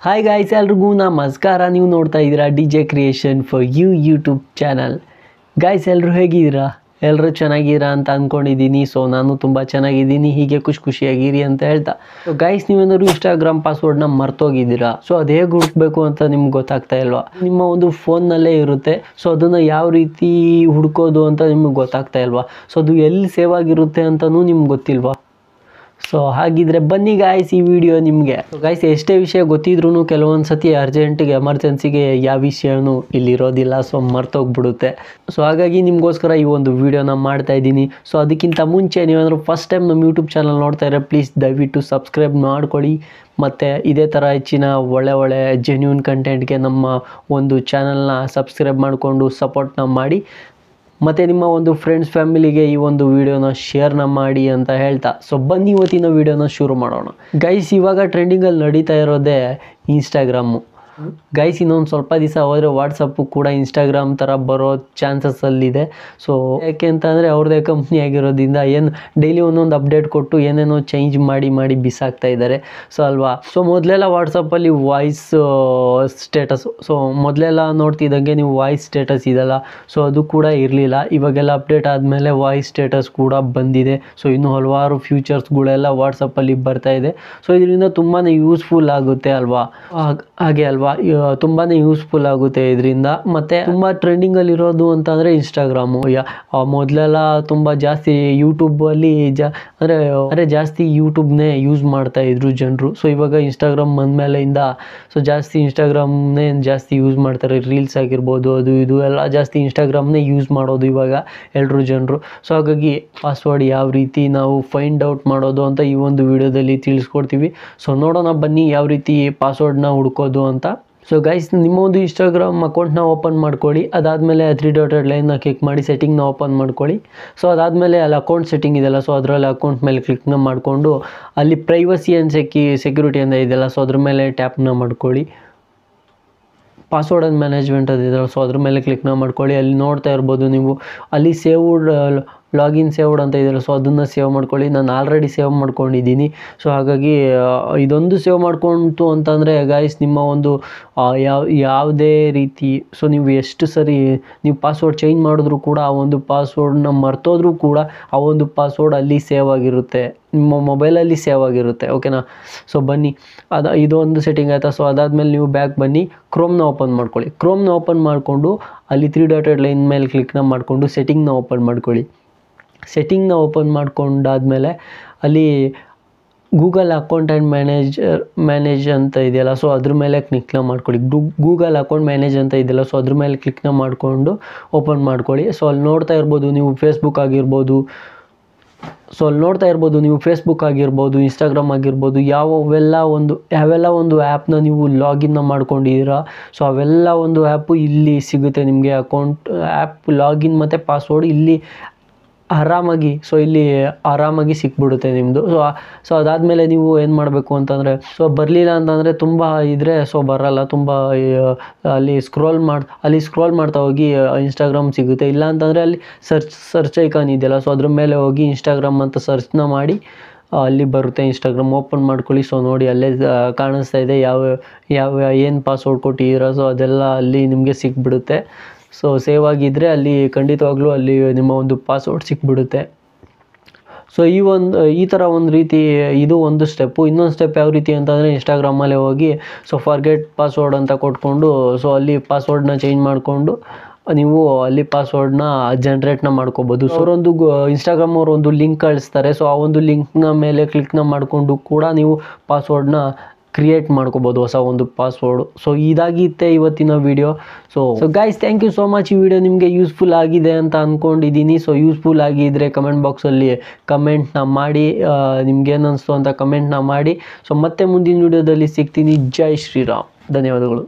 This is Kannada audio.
ಹಾಯ್ ಗಾಯ್ಸ್, ಎಲ್ರಿಗೂ ನಮಸ್ಕಾರ. ನೀವು ನೋಡ್ತಾ ಇದ್ದೀರಾ DJ creation for you YouTube channel. Guys, ಎಲ್ಲರೂ ಹೇಗಿದ್ದೀರಾ? ಎಲ್ಲರೂ ಚೆನ್ನಾಗಿದ್ದೀರಾ ಅಂತ ಅಂದ್ಕೊಂಡಿದ್ದೀನಿ. ಸೊ ನಾನು ತುಂಬ ಚೆನ್ನಾಗಿದ್ದೀನಿ. ಹೀಗೆ ಖುಷಿಯಾಗಿರಿ ಅಂತ ಹೇಳ್ತಾ, ಸೊ ಗಾಯ್ಸ್, ನೀವೇನಾದ್ರು ಇನ್ಸ್ಟಾಗ್ರಾಮ್ ಪಾಸ್ವರ್ಡ್ನ ಮರ್ತೋಗಿದ್ದೀರಾ? ಸೊ ಅದು ಹೇಗೆ ಹುಡುಕ್ಬೇಕು ಅಂತ ನಿಮ್ಗೆ ಗೊತ್ತಾಗ್ತಾ ಇಲ್ವಾ? ನಿಮ್ಮ ಒಂದು ಫೋನ್ನಲ್ಲೇ ಇರುತ್ತೆ. ಸೊ ಅದನ್ನು ಯಾವ ರೀತಿ ಹುಡ್ಕೋದು ಅಂತ ನಿಮ್ಗೆ ಗೊತ್ತಾಗ್ತಾ ಇಲ್ವಾ? ಸೊ ಅದು ಎಲ್ಲಿ ಸೇವ್ ಆಗಿರುತ್ತೆ ಅಂತಲೂ ನಿಮ್ಗೆ ಗೊತ್ತಿಲ್ವಾ? ಸೊ ಹಾಗಿದ್ರೆ ಬನ್ನಿ ಗಾಯ್ಸ್, ಈ ವಿಡಿಯೋ ನಿಮಗೆ. ಗಾಯ್ಸ್, ಎಷ್ಟೇ ವಿಷಯ ಗೊತ್ತಿದ್ರೂ ಕೆಲವೊಂದು ಸತಿ ಅರ್ಜೆಂಟಿಗೆ ಎಮರ್ಜೆನ್ಸಿಗೆ ಯಾವ ವಿಷಯನೂ ಇಲ್ಲಿರೋದಿಲ್ಲ. ಸೊ ಮರ್ತೋಗ್ಬಿಡುತ್ತೆ. ಸೊ ಹಾಗಾಗಿ ನಿಮಗೋಸ್ಕರ ಈ ಒಂದು ವಿಡಿಯೋನ ಮಾಡ್ತಾ ಇದ್ದೀನಿ. ಸೊ ಅದಕ್ಕಿಂತ ಮುಂಚೆ ನೀವೇನಾದ್ರು ಫಸ್ಟ್ ಟೈಮ್ ನಮ್ಮ ಯೂಟ್ಯೂಬ್ ಚಾನಲ್ ನೋಡ್ತಾ ಇದ್ರೆ ಪ್ಲೀಸ್ ದಯವಿಟ್ಟು ಸಬ್ಸ್ಕ್ರೈಬ್ ಮಾಡ್ಕೊಳ್ಳಿ. ಮತ್ತು ಇದೇ ಥರ ಹೆಚ್ಚಿನ ಒಳ್ಳೆ ಜೆನ್ಯೂನ್ ಕಂಟೆಂಟ್ಗೆ ನಮ್ಮ ಒಂದು ಚಾನಲ್ನ ಸಬ್ಸ್ಕ್ರೈಬ್ ಮಾಡಿಕೊಂಡು ಸಪೋರ್ಟ್ನ ಮಾಡಿ. ಮತ್ತು ನಿಮ್ಮ ಒಂದು ಫ್ರೆಂಡ್ಸ್ ಫ್ಯಾಮಿಲಿಗೆ ಈ ಒಂದು ವಿಡಿಯೋನ ಶೇರ್ನ ಮಾಡಿ ಅಂತ ಹೇಳ್ತಾ, ಸೊ ಬನ್ನಿ ಇವತ್ತಿನ ವಿಡಿಯೋನ ಶುರು ಮಾಡೋಣ. ಗೈಸ್, ಇವಾಗ ಟ್ರೆಂಡಿಂಗಲ್ಲಿ ನಡೀತಾ ಇರೋದೇ ಇನ್ಸ್ಟಾಗ್ರಾಮು. ಗೈಸ್, ಇನ್ನೊಂದು ಸ್ವಲ್ಪ ದಿವಸ ಹೋದರೆ ವಾಟ್ಸಪ್ಪು ಕೂಡ ಇನ್ಸ್ಟಾಗ್ರಾಮ್ ಥರ ಬರೋ ಚಾನ್ಸಸ್ಸಲ್ಲಿದೆ. ಸೊ ಯಾಕೆ ಅಂತಂದರೆ ಅವ್ರದ್ದೇ ಕಂಪ್ನಿ ಆಗಿರೋದ್ರಿಂದ ಏನು ಡೈಲಿ ಒಂದೊಂದು ಅಪ್ಡೇಟ್ ಕೊಟ್ಟು ಏನೇನೋ ಚೇಂಜ್ ಮಾಡಿ ಬಿಸಾಕ್ತಾ ಇದ್ದಾರೆ. ಸೊ ಅಲ್ವಾ? ಸೊ ಮೊದಲೆಲ್ಲ ವಾಟ್ಸಪ್ಪಲ್ಲಿ ವಾಯ್ಸ್ ಸ್ಟೇಟಸ್, ಸೊ ಮೊದಲೆಲ್ಲ ನೋಡ್ತಿದ್ದಂಗೆ ನೀವು ವಾಯ್ಸ್ ಸ್ಟೇಟಸ್ ಇದೆಲ್ಲ, ಸೊ ಅದು ಕೂಡ ಇರಲಿಲ್ಲ. ಇವಾಗೆಲ್ಲ ಅಪ್ಡೇಟ್ ಆದಮೇಲೆ ವಾಯ್ಸ್ ಸ್ಟೇಟಸ್ ಕೂಡ ಬಂದಿದೆ. ಸೊ ಇನ್ನೂ ಹಲವಾರು ಫ್ಯೂಚರ್ಸ್ಗಳೆಲ್ಲ ವಾಟ್ಸಪ್ಪಲ್ಲಿ ಬರ್ತಾ ಇದೆ. ಸೊ ಇದರಿಂದ ತುಂಬಾ ಯೂಸ್ಫುಲ್ ಆಗುತ್ತೆ ಅಲ್ವಾ? ಹಾಗೆ ಅಲ್ವಾ? ತುಂಬಾ ಯೂಸ್ಫುಲ್ ಆಗುತ್ತೆ ಇದರಿಂದ. ಮತ್ತು ತುಂಬ ಟ್ರೆಂಡಿಂಗಲ್ಲಿರೋದು ಅಂತಂದರೆ ಇನ್ಸ್ಟಾಗ್ರಾಮು. ಮೊದಲೆಲ್ಲ ತುಂಬ ಜಾಸ್ತಿ ಯೂಟ್ಯೂಬಲ್ಲಿ ಅಂದರೆ ಜಾಸ್ತಿ ಯೂಟ್ಯೂಬ್ನೇ ಯೂಸ್ ಮಾಡ್ತಾಯಿದ್ರು ಜನರು. ಸೊ ಇವಾಗ ಇನ್ಸ್ಟಾಗ್ರಾಮ್ ಬಂದಮೇಲೆಯಿಂದ ಸೊ ಜಾಸ್ತಿ ಇನ್ಸ್ಟಾಗ್ರಾಮ್ನೇ ಜಾಸ್ತಿ ಯೂಸ್ ಮಾಡ್ತಾರೆ. ರೀಲ್ಸ್ ಆಗಿರ್ಬೋದು, ಅದು ಇದು ಎಲ್ಲ ಜಾಸ್ತಿ ಇನ್ಸ್ಟಾಗ್ರಾಮ್ನೇ ಯೂಸ್ ಮಾಡೋದು ಇವಾಗ ಎಲ್ಲರೂ ಜನರು. ಸೊ ಹಾಗಾಗಿ ಪಾಸ್ವರ್ಡ್ ಯಾವ ರೀತಿ ನಾವು ಫೈಂಡ್ ಔಟ್ ಮಾಡೋದು ಅಂತ ಈ ಒಂದು ವಿಡಿಯೋದಲ್ಲಿ ತಿಳಿಸ್ಕೊಡ್ತೀವಿ. ಸೊ ನೋಡೋಣ ಬನ್ನಿ ಯಾವ ರೀತಿ ಪಾಸ್ವರ್ಡ್ನ ಹುಡ್ಕೋದು ಅಂತ. ಸೊ ಗೈಸ್, ನಿಮ್ಮ ಒಂದು ಇನ್ಸ್ಟಾಗ್ರಾಮ್ ಅಕೌಂಟ್ನ ಓಪನ್ ಮಾಡ್ಕೊಳ್ಳಿ. ಅದಾದಮೇಲೆ 3 ಡಾಟೆಡ್ ಲೈನ್ನ ಕ್ಲಿಕ್ ಮಾಡಿ ಸೆಟ್ಟಿಂಗ್ನ ಓಪನ್ ಮಾಡ್ಕೊಳ್ಳಿ. ಸೊ ಅದಾದಮೇಲೆ ಅಲ್ಲಿ ಅಕೌಂಟ್ ಸೆಟ್ಟಿಂಗ್ ಇದೆಯಲ್ಲ, ಸೊ ಅದರಲ್ಲಿ ಅಕೌಂಟ್ ಮೇಲೆ ಕ್ಲಿಕ್ನ ಮಾಡಿಕೊಂಡು ಅಲ್ಲಿ ಪ್ರೈವಸಿ ಆ್ಯಂಡ್ ಸೆಕ್ಯೂರಿಟಿ ಅಂತ ಇದೆಯಲ್ಲ, ಸೊ ಅದ್ರ ಮೇಲೆ ಟ್ಯಾಪ್ನ ಮಾಡ್ಕೊಳ್ಳಿ. ಪಾಸ್ವರ್ಡ್ ಆ್ಯಂಡ್ ಮ್ಯಾನೇಜ್ಮೆಂಟ್ ಅದಿದೆಯಲ್ಲ, ಸೊ ಅದ್ರ ಮೇಲೆ ಕ್ಲಿಕ್ನ ಮಾಡ್ಕೊಳ್ಳಿ. ಅಲ್ಲಿ ನೋಡ್ತಾ ಇರ್ಬೋದು ನೀವು, ಅಲ್ಲಿ ಲಾಗಿನ್ ಸೇವ್ಡ್ ಅಂತ ಇದೆಯಲ್ಲ, ಸೊ ಅದನ್ನು ಸೇವ್ ಮಾಡ್ಕೊಳ್ಳಿ. ನಾನು ಆಲ್ರೆಡಿ ಸೇವ್ ಮಾಡ್ಕೊಂಡಿದ್ದೀನಿ. ಸೊ ಹಾಗಾಗಿ ಇದೊಂದು ಸೇವ್ ಮಾಡ್ಕೊಂತು ಅಂತಂದರೆ ಗಾಯ್ಸ್, ನಿಮ್ಮ ಒಂದು ಯಾವುದೇ ರೀತಿ ಸೊ ನೀವು ಎಷ್ಟು ಸರಿ ನೀವು ಪಾಸ್ವರ್ಡ್ ಚೇಂಜ್ ಮಾಡಿದ್ರೂ ಕೂಡ ಆ ಒಂದು ಪಾಸ್ವರ್ಡ್ನ ಮರ್ತೋದ್ರೂ ಕೂಡ ಆ ಒಂದು ಪಾಸ್ವರ್ಡ್ ಅಲ್ಲಿ ಸೇವ್ ಆಗಿರುತ್ತೆ, ನಿಮ್ಮ ಮೊಬೈಲಲ್ಲಿ ಸೇವ್ ಆಗಿರುತ್ತೆ. ಓಕೆನಾ? ಸೊ ಬನ್ನಿ, ಇದೊಂದು ಸೆಟ್ಟಿಂಗ್ ಆಯಿತಾ? ಸೊ ಅದಾದಮೇಲೆ ನೀವು ಬ್ಯಾಕ್ ಬನ್ನಿ, ಕ್ರೋಮ್ನ ಓಪನ್ ಮಾಡ್ಕೊಳ್ಳಿ. ಕ್ರೋಮ್ನ ಓಪನ್ ಮಾಡಿಕೊಂಡು ಅಲ್ಲಿ 3 ಡಾಟೆಡ್ ಲೈನ್ ಮೇಲೆ ಕ್ಲಿಕ್ನ ಮಾಡಿಕೊಂಡು ಸೆಟ್ಟಿಂಗ್ನ ಓಪನ್ ಮಾಡ್ಕೊಳ್ಳಿ. ಸೆಟ್ಟಿಂಗ್ನ ಓಪನ್ ಮಾಡ್ಕೊಂಡಾದಮೇಲೆ ಅಲ್ಲಿ ಗೂಗಲ್ ಅಕೌಂಟ್ ಆ್ಯಂಡ್ ಮ್ಯಾನೇಜ್ ಅಂತ ಇದೆಯಲ್ಲ, ಸೊ ಅದ್ರ ಮೇಲೆ ಕ್ಲಿಕ್ನ ಮಾಡ್ಕೊಳ್ಳಿ. ಗೂಗಲ್ ಅಕೌಂಟ್ ಮ್ಯಾನೇಜ್ ಅಂತ ಇದೆಯಲ್ಲ, ಸೊ ಅದ್ರ ಮೇಲೆ ಕ್ಲಿಕ್ನ ಮಾಡಿಕೊಂಡು ಓಪನ್ ಮಾಡ್ಕೊಳ್ಳಿ. ಸೊ ಅಲ್ಲಿ ನೋಡ್ತಾ ಇರ್ಬೋದು ನೀವು ಫೇಸ್ಬುಕ್ ಆಗಿರ್ಬೋದು, ಇನ್ಸ್ಟಾಗ್ರಾಮ್ ಆಗಿರ್ಬೋದು, ಯಾವೆಲ್ಲ ಒಂದು ಆ್ಯಪ್ನ ನೀವು ಲಾಗಿನ್ನ ಮಾಡ್ಕೊಂಡಿದ್ದೀರಾ, ಸೊ ಅವೆಲ್ಲ ಒಂದು ಆ್ಯಪು ಇಲ್ಲಿ ಸಿಗುತ್ತೆ ನಿಮಗೆ. ಅಕೌಂಟ್ ಆ್ಯಪ್ ಲಾಗಿನ್ ಮತ್ತು ಪಾಸ್ವರ್ಡ್ ಇಲ್ಲಿ ಆರಾಮಾಗಿ ಸಿಕ್ಬಿಡುತ್ತೆ ನಿಮ್ಮದು. ಸೊ ಅದಾದಮೇಲೆ ನೀವು ಏನು ಮಾಡಬೇಕು ಅಂತಂದರೆ, ಸೊ ಬರಲಿಲ್ಲ ಅಂತಂದರೆ ತುಂಬ ಇದ್ದರೆ ಸೊ ಬರಲ್ಲ, ತುಂಬ ಅಲ್ಲಿ ಸ್ಕ್ರೋಲ್ ಮಾಡ್ತಾ ಹೋಗಿ ಇನ್ಸ್ಟಾಗ್ರಾಮ್ ಸಿಗುತ್ತೆ. ಇಲ್ಲ ಅಂತಂದರೆ ಅಲ್ಲಿ ಸರ್ಚ್ ಐಕಾನ್ ಇದೆಯಲ್ಲ, ಸೊ ಅದ್ರ ಮೇಲೆ ಹೋಗಿ ಇನ್ಸ್ಟಾಗ್ರಾಮ್ ಅಂತ ಸರ್ಚ್ನ ಮಾಡಿ ಅಲ್ಲಿ ಬರುತ್ತೆ. ಇನ್ಸ್ಟಾಗ್ರಾಮ್ ಓಪನ್ ಮಾಡ್ಕೊಳ್ಳಿ. ಸೊ ನೋಡಿ, ಅಲ್ಲೇ ಕಾಣಿಸ್ತಾ ಇದೆ ಏನು ಪಾಸ್ವರ್ಡ್ ಕೊಟ್ಟಿದ್ದೀರಾ, ಸೊ ಅದೆಲ್ಲ ಅಲ್ಲಿ ನಿಮಗೆ ಸಿಕ್ಬಿಡುತ್ತೆ. ಸೊ ಸೇವ್ ಆಗಿದ್ದರೆ ಅಲ್ಲಿ ಖಂಡಿತವಾಗ್ಲೂ ಅಲ್ಲಿ ನಿಮ್ಮ ಒಂದು ಪಾಸ್ವರ್ಡ್ ಸಿಕ್ಬಿಡುತ್ತೆ. ಸೊ ಈ ಥರ ಒಂದು ರೀತಿ ಇದು ಒಂದು ಸ್ಟೆಪ್ಪು. ಇನ್ನೊಂದು ಸ್ಟೆಪ್ ಯಾವ ರೀತಿ ಅಂತಂದರೆ, ಇನ್ಸ್ಟಾಗ್ರಾಮಲ್ಲೇ ಹೋಗಿ ಸೊ ಫರ್ಗೆಟ್ ಪಾಸ್ವರ್ಡ್ ಅಂತ ಕೊಟ್ಕೊಂಡು ಸೊ ಅಲ್ಲಿ ಪಾಸ್ವರ್ಡ್ನ ಚೇಂಜ್ ಮಾಡಿಕೊಂಡು ನೀವು ಅಲ್ಲಿ ಪಾಸ್ವರ್ಡ್ನ ಜನ್ರೇಟ್ನ ಮಾಡ್ಕೋಬೋದು. ಸೊ ಅವರೊಂದು ಇನ್ಸ್ಟಾಗ್ರಾಮ್ ಅವರೊಂದು ಲಿಂಕ್ ಕಳಿಸ್ತಾರೆ. ಸೊ ಆ ಒಂದು ಲಿಂಕ್ನ ಮೇಲೆ ಕ್ಲಿಕ್ನ ಮಾಡಿಕೊಂಡು ಕೂಡ ನೀವು ಪಾಸ್ವರ್ಡ್ನ ಕ್ರಿಯೇಟ್ ಮಾಡ್ಕೋಬೋದು, ಹೊಸ ಒಂದು ಪಾಸ್ವರ್ಡು. ಸೊ ಇದಾಗಿತ್ತೆ ಇವತ್ತಿನ video. So guys, thank you so much. ಈ ವಿಡಿಯೋ ನಿಮಗೆ ಯೂಸ್ಫುಲ್ ಆಗಿದೆ ಅಂತ ಅಂದ್ಕೊಂಡಿದ್ದೀನಿ. ಸೊ ಯೂಸ್ಫುಲ್ ಆಗಿದ್ದರೆ ಕಮೆಂಟ್ ಬಾಕ್ಸಲ್ಲಿ ಕಮೆಂಟ್ನ ಮಾಡಿ, ನಿಮ್ಗೇನು ಅನಿಸ್ತು ಅಂತ ಕಮೆಂಟ್ನ ಮಾಡಿ. ಸೊ ಮತ್ತೆ ಮುಂದಿನ ವಿಡಿಯೋದಲ್ಲಿ ಸಿಗ್ತೀನಿ. ಜೈ ಶ್ರೀರಾಮ್. ಧನ್ಯವಾದಗಳು.